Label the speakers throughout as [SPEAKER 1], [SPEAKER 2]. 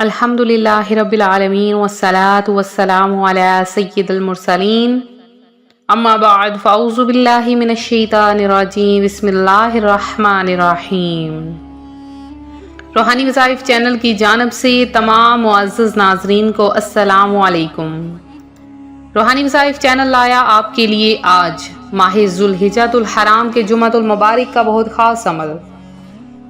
[SPEAKER 1] الحمدللہ رب العالمین والصلاة والسلام علی سید المرسلین اما بعد فاعوذ باللہ من الشیطان الرجیم بسم اللہ الرحمن الرحیم۔ روحانی وظائف چینل کی جانب سے تمام معزز ناظرین کو السلام علیکم۔ روحانی وظائف چینل لایا آپ کے لیے آج ماہ ذوالحجۃ الحرام کے جمعۃ المبارک کا بہت خاص عمل۔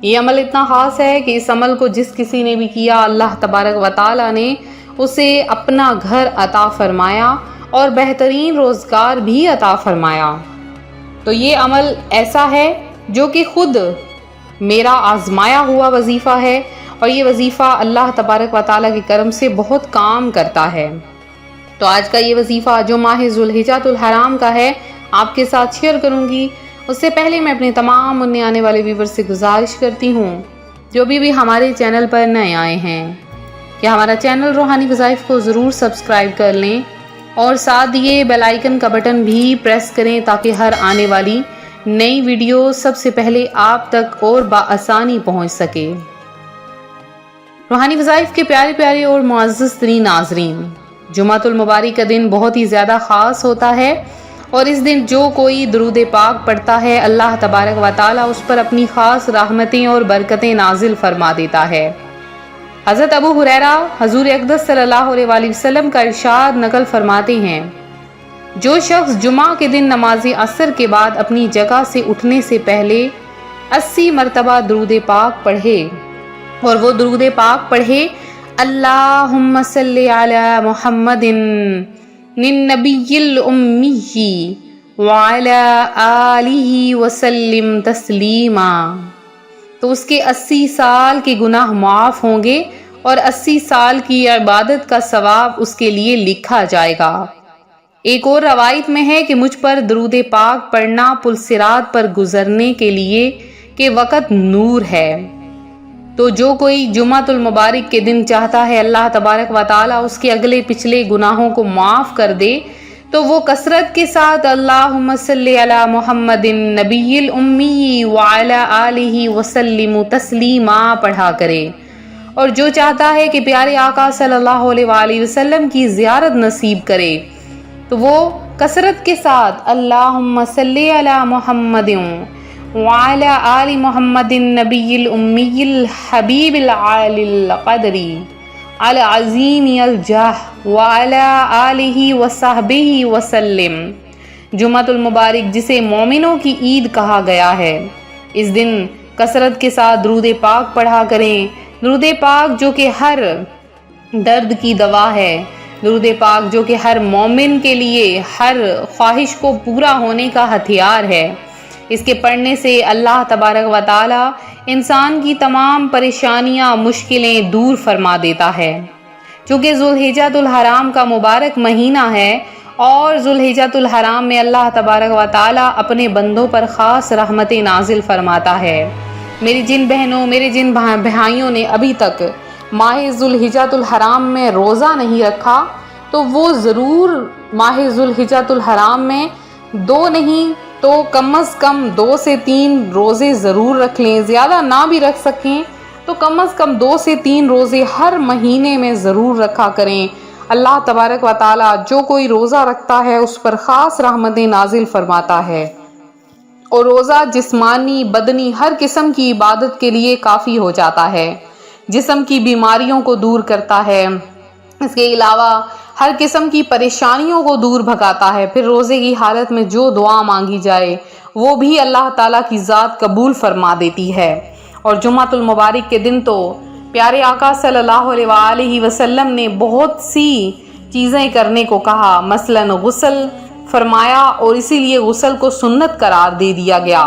[SPEAKER 1] یہ عمل اتنا خاص ہے کہ اس عمل کو جس کسی نے بھی کیا اللہ تبارک و تعالیٰ نے اسے اپنا گھر عطا فرمایا اور بہترین روزگار بھی عطا فرمایا۔ تو یہ عمل ایسا ہے جو کہ خود میرا آزمایا ہوا وظیفہ ہے اور یہ وظیفہ اللہ تبارک و تعالیٰ کے کرم سے بہت کام کرتا ہے۔ تو آج کا یہ وظیفہ جو ماہ ذوالحجۃ الحرام کا ہے آپ کے ساتھ شیئر کروں گی۔ اس سے پہلے میں اپنے تمام نئے آنے والے ویور سے گزارش کرتی ہوں جو بھی ہمارے چینل پر نئے آئے ہیں کہ ہمارا چینل روحانی وظائف کو ضرور سبسکرائب کر لیں اور ساتھ یہ بیل آئیکن کا بٹن بھی پریس کریں تاکہ ہر آنے والی نئی ویڈیو سب سے پہلے آپ تک اور بآسانی پہنچ سکے۔ روحانی وظائف کے پیارے پیارے اور معزز ترین ناظرین، جمعۃ المبارک کا دن بہت ہی زیادہ خاص ہوتا ہے اور اس دن جو کوئی درود پاک پڑھتا ہے اللہ تبارک و تعالیٰ اس پر اپنی خاص رحمتیں اور برکتیں نازل فرما دیتا ہے۔ حضرت ابو ہریرہ حضور اقدس صلی اللہ علیہ وآلہ وسلم کا ارشاد نقل فرماتے ہیں، جو شخص جمعہ کے دن نماز عصر کے بعد اپنی جگہ سے اٹھنے سے پہلے 80 مرتبہ درود پاک پڑھے اور وہ درود پاک پڑھے اللہم صلی علی محمد النبی الامی وعلی آلہ وسلم تسلیما، تو اس کے 80 سال کے گناہ معاف ہوں گے اور 80 سال کی عبادت کا ثواب اس کے لیے لکھا جائے گا۔ ایک اور روایت میں ہے کہ مجھ پر درود پاک پڑھنا پل صراط پر گزرنے کے لیے کہ وقت نور ہے۔ تو جو کوئی جمعۃ المبارک کے دن چاہتا ہے اللہ تبارک و تعالیٰ اس کے اگلے پچھلے گناہوں کو معاف کر دے تو وہ کثرت کے ساتھ اللہم صلی علی محمد النبی الامی وعلی آلہ وسلم تسلیما پڑھا کرے، اور جو چاہتا ہے کہ پیارے آقا صلی اللہ علیہ وآلہ وسلم کی زیارت نصیب کرے تو وہ کثرت کے ساتھ اللہم صلی علی محمد وعلی آل محمد النبی الامی الحبیب العالی القدری العظیم الجاہ وعلی آلہ وصحبہ وسلم۔ جمعۃ المبارک جسے مومنوں کی عید کہا گیا ہے، اس دن کثرت کے ساتھ درود پاک پڑھا کریں۔ درود پاک جو کہ ہر درد کی دوا ہے، درود پاک جو کہ ہر مومن کے لیے ہر خواہش کو پورا ہونے کا ہتھیار ہے۔ اس کے پڑھنے سے اللہ تبارک و تعالی انسان کی تمام پریشانیاں مشکلیں دور فرما دیتا ہے۔ چونکہ ذوالحجۃ الحرام کا مبارک مہینہ ہے اور ذوالحجۃ الحرام میں اللہ تبارک و تعالی اپنے بندوں پر خاص رحمتیں نازل فرماتا ہے۔ میری جن بہنوں میرے جن بھائیوں نے ابھی تک ماہ ذوالحجۃ الحرام میں روزہ نہیں رکھا تو وہ ضرور ماہ ذوالحجۃ الحرام میں 2 نہیں تو کم از کم 2 سے 3 روزے ضرور رکھ لیں۔ زیادہ نہ بھی رکھ سکیں تو کم از کم 2 سے 3 روزے ہر مہینے میں ضرور رکھا کریں۔ اللہ تبارک و تعالیٰ جو کوئی روزہ رکھتا ہے اس پر خاص رحمتیں نازل فرماتا ہے، اور روزہ جسمانی بدنی ہر قسم کی عبادت کے لیے کافی ہو جاتا ہے، جسم کی بیماریوں کو دور کرتا ہے، اس کے علاوہ ہر قسم کی پریشانیوں کو دور بھگاتا ہے۔ پھر روزے کی حالت میں جو دعا مانگی جائے وہ بھی اللہ تعالیٰ کی ذات قبول فرما دیتی ہے۔ اور جمعۃ المبارک کے دن تو پیارے آقا صلی اللہ علیہ وآلہ وسلم نے بہت سی چیزیں کرنے کو کہا، مثلاً غسل فرمایا اور اسی لیے غسل کو سنت قرار دے دیا گیا۔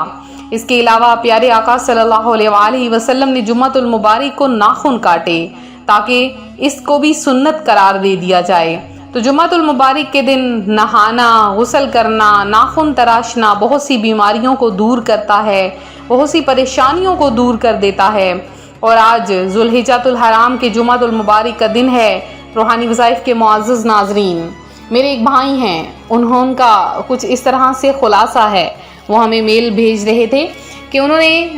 [SPEAKER 1] اس کے علاوہ پیارے آقا صلی اللہ علیہ وآلہ وسلم نے جمعۃ المبارک کو ناخن کاٹے تاکہ اس کو بھی سنت قرار دے دیا جائے۔ تو جمعۃ المبارک کے دن نہانا، غسل کرنا، ناخن تراشنا بہت سی بیماریوں کو دور کرتا ہے، بہت سی پریشانیوں کو دور کر دیتا ہے۔ اور آج ذوالحجۃ الحرام کے جمعۃ المبارک کا دن ہے۔ روحانی وظائف کے معزز ناظرین، میرے ایک بھائی ہیں، انہوں کا کچھ اس طرح سے خلاصہ ہے، وہ ہمیں میل بھیج رہے تھے کہ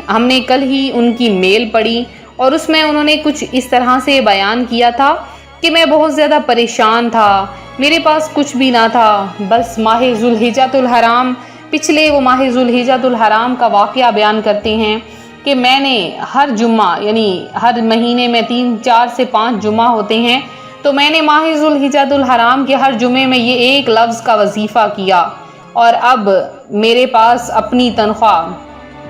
[SPEAKER 1] ہم نے کل ہی ان کی میل پڑھی اور اس میں انہوں نے کچھ اس طرح سے بیان کیا تھا کہ میں بہت زیادہ پریشان تھا، میرے پاس کچھ بھی نہ تھا، بس ماہ ذوالحجۃ الحرام، پچھلے وہ ماہ ذوالحجۃ الحرام کا واقعہ بیان کرتے ہیں کہ میں نے ہر جمعہ، یعنی ہر مہینے میں 3، 4 سے 5 جمعہ ہوتے ہیں، تو میں نے ماہ ذوالحجۃ الحرام کے ہر جمعے میں یہ ایک لفظ کا وظیفہ کیا، اور اب میرے پاس اپنی تنخواہ،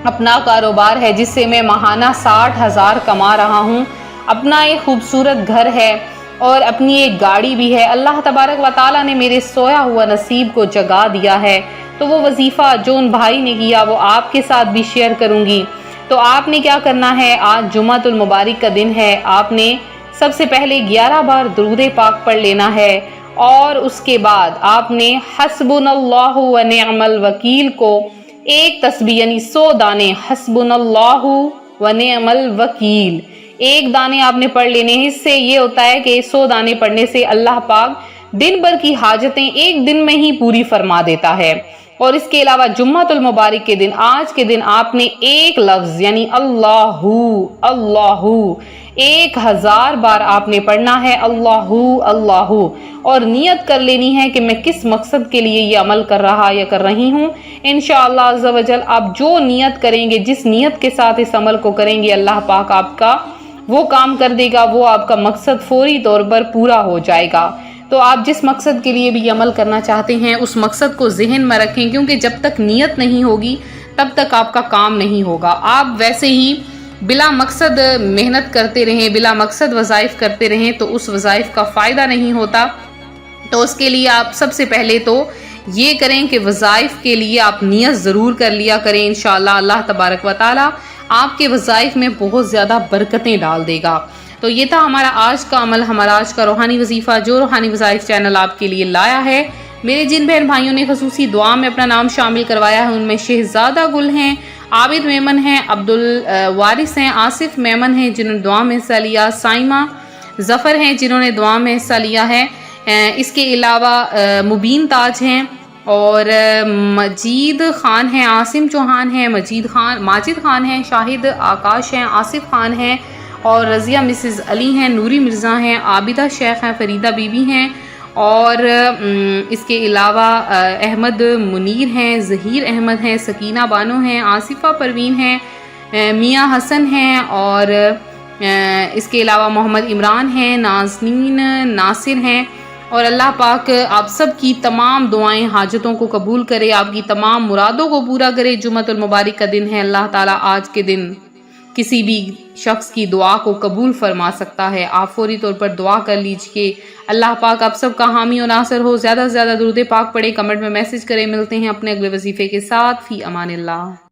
[SPEAKER 1] اپنا کاروبار ہے جس سے میں ماہانہ 60,000 کما رہا ہوں، اپنا ایک خوبصورت گھر ہے اور اپنی ایک گاڑی بھی ہے۔ اللہ تبارک و تعالیٰ نے میرے سویا ہوا نصیب کو جگا دیا ہے، تو وہ وظیفہ جو ان بھائی نے کیا وہ آپ کے ساتھ بھی شیئر کروں گی۔ تو آپ نے کیا کرنا ہے، آج جمعۃ المبارک کا دن ہے، آپ نے سب سے پہلے 11 بار درود پاک پڑھ لینا ہے، اور اس کے بعد آپ نے حسبنا اللہ و نعم الوکیل کو ایک تسبیح، یعنی 100 دانے حسبنا اللہ و نعم الوکیل، ایک دانے آپ نے پڑھ لینے ہیں۔ اس سے یہ ہوتا ہے کہ 100 دانے پڑھنے سے اللہ پاک دن بھر کی حاجتیں ایک دن میں ہی پوری فرما دیتا ہے۔ اور اس کے علاوہ جمعۃ المبارک کے دن، آج کے دن آپ نے ایک لفظ یعنی اللہ اللہ 1000 بار آپ نے پڑھنا ہے، اللہ اللہ، اور نیت کر لینی ہے کہ میں کس مقصد کے لیے یہ عمل کر رہا یا کر رہی ہوں۔ انشاءاللہ عز و جل آپ جو نیت کریں گے، جس نیت کے ساتھ اس عمل کو کریں گے، اللہ پاک آپ کا وہ کام کر دے گا، وہ آپ کا مقصد فوری طور پر پورا ہو جائے گا۔ تو آپ جس مقصد کے لیے بھی عمل کرنا چاہتے ہیں اس مقصد کو ذہن میں رکھیں، کیونکہ جب تک نیت نہیں ہوگی تب تک آپ کا کام نہیں ہوگا۔ آپ ویسے ہی بلا مقصد محنت کرتے رہیں، بلا مقصد وظائف کرتے رہیں تو اس وظائف کا فائدہ نہیں ہوتا۔ تو اس کے لیے آپ سب سے پہلے تو یہ کریں کہ وظائف کے لیے آپ نیت ضرور کر لیا کریں، انشاءاللہ اللہ تبارک و تعالی آپ کے وظائف میں بہت زیادہ برکتیں ڈال دے گا۔ تو یہ تھا ہمارا آج کا عمل، ہمارا آج کا روحانی وظیفہ جو روحانی وظائف چینل آپ کے لیے لایا ہے۔ میرے جن بہن بھائیوں نے خصوصی دعا میں اپنا نام شامل کروایا ہے ان میں شہزادہ گل ہیں، عابد میمن ہیں، عبدالوارث ہیں، آصف میمن ہیں جنہوں نے دعا میں حصہ لیا، سائمہ ظفر ہیں جنہوں نے دعا میں حصہ لیا ہے، اس کے علاوہ مبین تاج ہیں، اور مجید خان ہیں، عاصم چوہان ہیں، ماجد خان ہیں، شاہد آکاش ہیں، آصف خان ہیں، اور رضیہ مسز علی ہیں، نوری مرزا ہیں، عابدہ شیخ ہیں، فریدہ بی بی ہیں، اور اس کے علاوہ احمد منیر ہیں، ظہیر احمد ہیں، سکینہ بانو ہیں، آصفہ پروین ہیں، میاں حسن ہیں، اور اس کے علاوہ محمد عمران ہیں، نازنین ناصر ہیں۔ اور اللہ پاک آپ سب کی تمام دعائیں، حاجتوں کو قبول کرے، آپ کی تمام مرادوں کو پورا کرے۔ جمعۃ المبارک کا دن ہے، اللہ تعالیٰ آج کے دن کسی بھی شخص کی دعا کو قبول فرما سکتا ہے۔ آپ فوری طور پر دعا کر لیجئے، اللہ پاک آپ سب کا حامی و ناصر ہو۔ زیادہ سے زیادہ درود پاک پڑھیں، کمنٹ میں میسج کریں۔ ملتے ہیں اپنے اگلے وظیفے کے ساتھ، فی امان اللہ۔